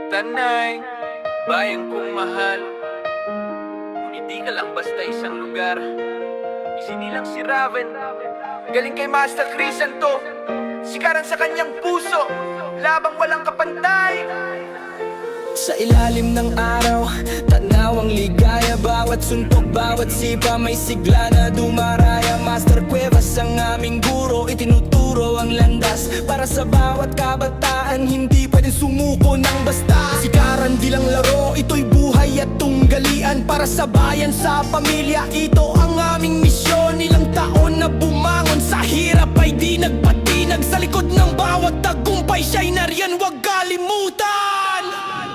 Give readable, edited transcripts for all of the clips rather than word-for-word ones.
Tanay, bayang kong mahal. Ngunit di ka lang basta isang lugar. Isinilang si Raven, galing kay Master Crisanto. Sikaran sa kanyang puso, labang walang kapantay. Sa ilalim ng araw, tanaw ang ligaya. Bawat suntok, bawat sipa, may sigla na dumaraya. Master Cuevas ang aming guro, itinuturo ang landas para sa bawat kabataan. Hindi pwedeng sumuko ng basta. Sikaran di lang laro, ito'y buhay at tunggalian. Para sa bayan, sa pamilya, ito ang aming misyon. Ilang taon na bumangon sa hirap ay di nagpatinag. Sa likod ng bawat tagumpay, siya'y nariyan, huwag kalimutan.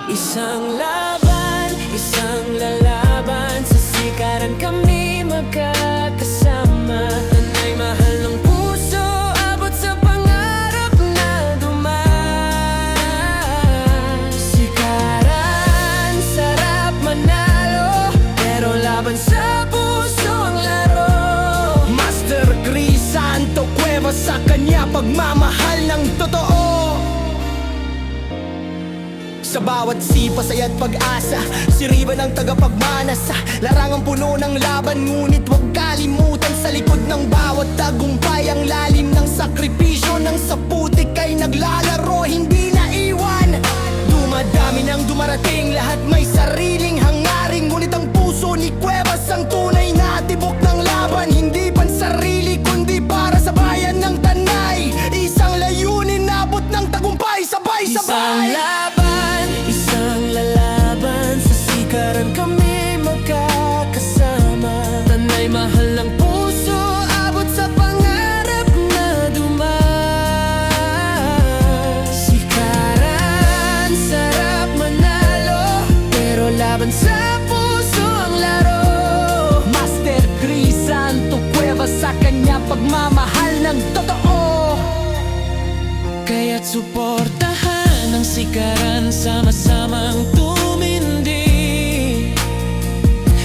Isang laban, isang lalaban. Sa sikaran kami magkakasama. Tanay mahal ng puso, abot sa pangarap na dumaan. Sikaran, sarap manalo, pero laban sa puso ang laro. Master Crisanto Cuevas, sa kanya pagmamahal ng totoo. Sa bawat sipa, saya't pag-asa, si Riven ang tagapagmana. Sa larangang puno ng laban, ngunit huwag kalimutan. Sa likod ng bawat tagumpay, ang lalim ng sakripisyo. Nang sa putik ay naglalaro, hindi naiwan. Dumadami nang dumarating, lahat may sariling hangaring. Ngunit ang puso ni Cuevas ang tunay na tibok ng laban. Hindi pansarili, kundi para sa bayan ng Tanay. Isang layunin, abot ng tagumpay, sabay-sabay. Isang laban, isang lalaban. Sa sikaran kami magkakasama. Tanay mahal ng puso, abot sa pangarap na dumaan. Sikaran, sarap manalo, pero laban sa puso ang laro. Master Crisanto Cuevas, sa kanya pagmamahal ng totoo. Kaya't suportahan ang sikaran, sama-samang tumindi.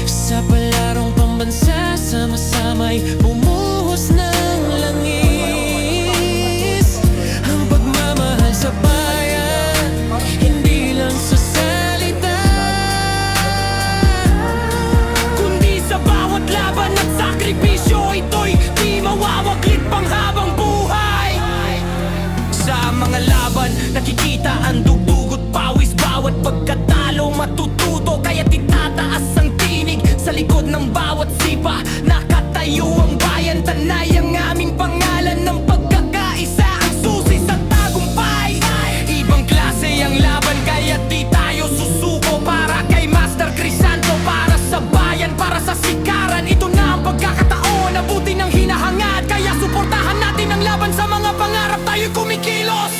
Sa palarong pambansa, sama-sama'y bumuhos ng langis. Ang pagmamahal sa bayan, hindi lang sa salita, kundi sa bawat laban at sakripisyo. Ito'y di mawawaglit pang habang buhay. Sa mga laban, nakikita ang dugugot pawis. Bawat pagkatalo matututo, kaya titataas ang tinig. Sa likod ng bawat sipa, nakatayo ang bayan. Tanay ang aming pangalan, ng pagkakaisa ang susi sa tagumpay. Ibang klase ang laban, kaya di tayo susuko. Para kay Master Crisanto, para sa bayan, para sa sikaran. Ito na ang pagkakataon, abutin ang hinahangad. Kaya suportahan natin ang laban, sa mga pangarap tayo'y kumikilos.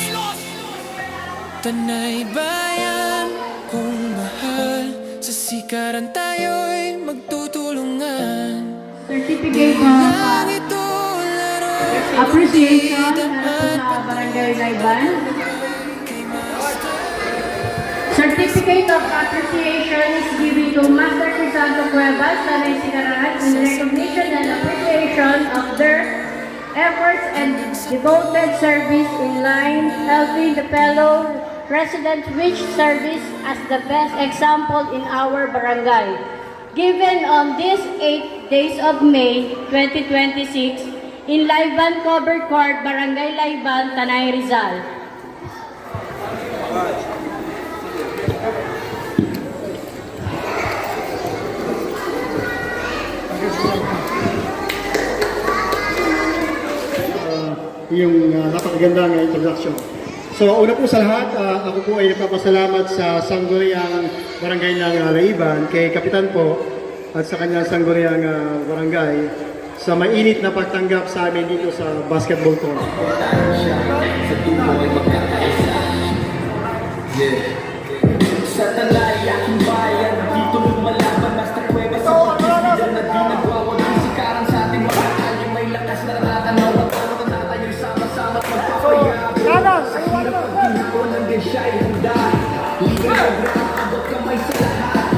Tanay bayan kong mahal, sa sikaran tayo'y magtutulungan. Certificate Lang of ito laro, appreciation sa Barangay Layban. Certificate of appreciation is given to Master Crisanto Cuevas, Tanay Sikaran, in recognition and appreciation of their efforts and devoted service in line, helping the fellow residents which service as the best example in our barangay. Given on these 8 days of May 2026 in Layban Covered Court, Barangay Layban, Tanay Rizal. Yung napakagandang introduction. So una po sa lahat, ako po ay nagpapasalamat sa Sangguniang Barangay ng Layban, kay Kapitan po at sa kanyang Sangguniang Barangay sa mainit na pagtanggap sa amin dito sa basketball court. sa Tanay, aking bayan, dito lumalaban. Master Cuevas sa pagkilidan na di nagwawag. Sikaran sa ating mga kalye, may lakas na nakatanaw. At ano ka na tayo'y sama-sama at magpapayabot. Sa hirap pagtinuon, hanggang siya'y handa. Liga na graabot kamay sa lahat.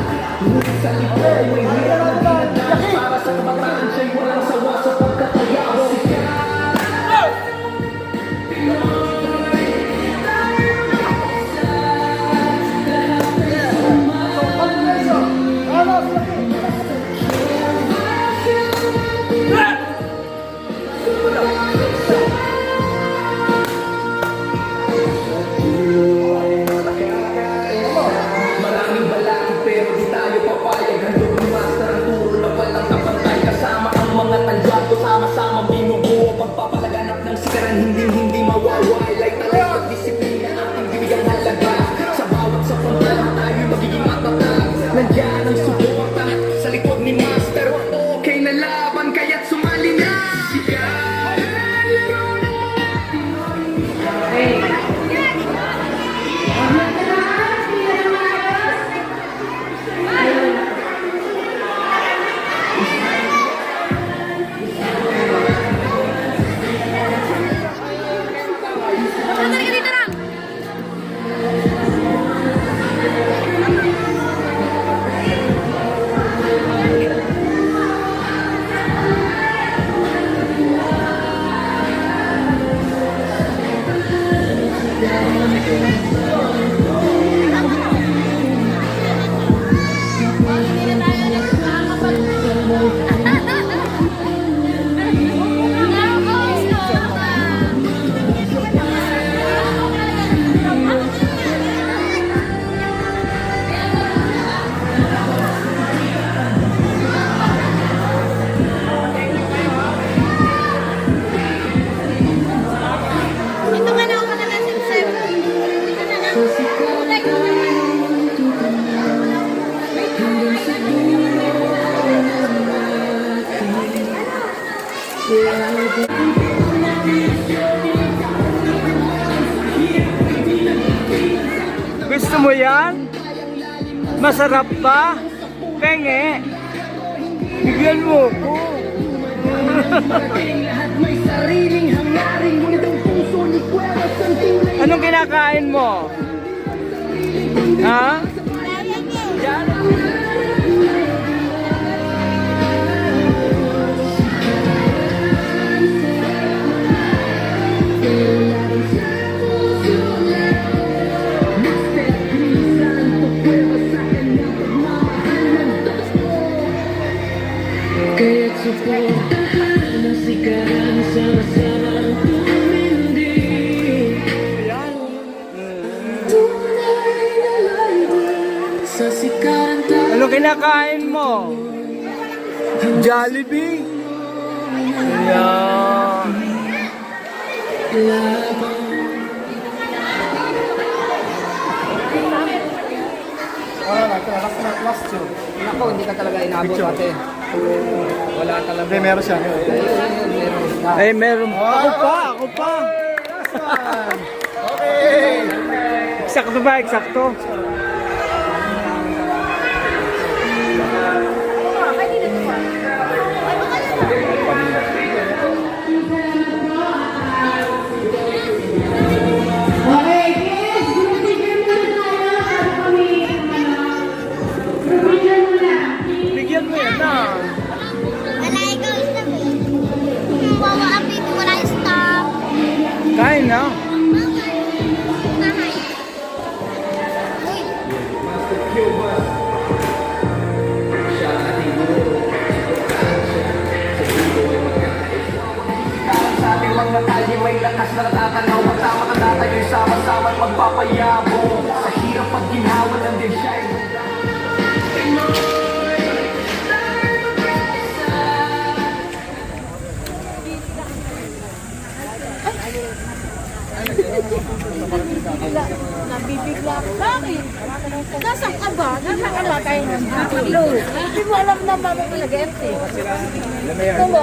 Ngunit sa likod, may hirap na dinadaan. Para sa kabataan, siya'y walang sawa sa pagkatayabot. Sikaran halaga. Sa bawat sa pantala tayo magiging matatag. Nandiyan ang suporta sa likod ni Master. Okay na laban kaya't sumali na. Gusto mo yan? Masarap ba? Penge. Bigyan mo ko. Anong kinakain mo? Ha? Yan. Kaya't suportahan ang sikaran sama-sama tumindi. Tunay na layunin sa sikaran tayo. Ano kinakain mo? Jollibee? Yan. Ako, hindi ka talaga inabot ate. Wala talaga. Hindi, meron siya. Ay, meron. Ako pa. Okay! Eksakto ba? Eksakto. Okay, kids, group picture muna tayo para kami, group picture muna. Bigyan mo yan na. Wala ikaw stop eh. Wawa apit, wala stop. Kain na. Nahay. Uy. Sa ating mga kalye may lakas na natatanaw. Magtama ka tayo sama-sama at magpapayabong. Sa hirap pag ginhawa ng design. Nabibigla. Bakit? Nasaan ka ba? Nasaan ka ba tayo ng Hello. Hindi mo alam na mama ko nag-ente. Ito mo.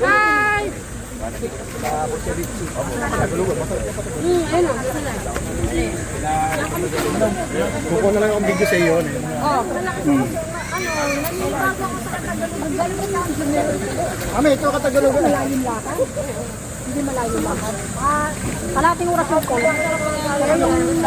Hi! Ayun o. Kukuha na lang akong video sa iyo. Oh, nanibago ako sa Katagalog. Galing mo lang Mami, ito Katagalogan. malayo lakad. Hindi malayo lakad. Kalating oras lang po. Pero yung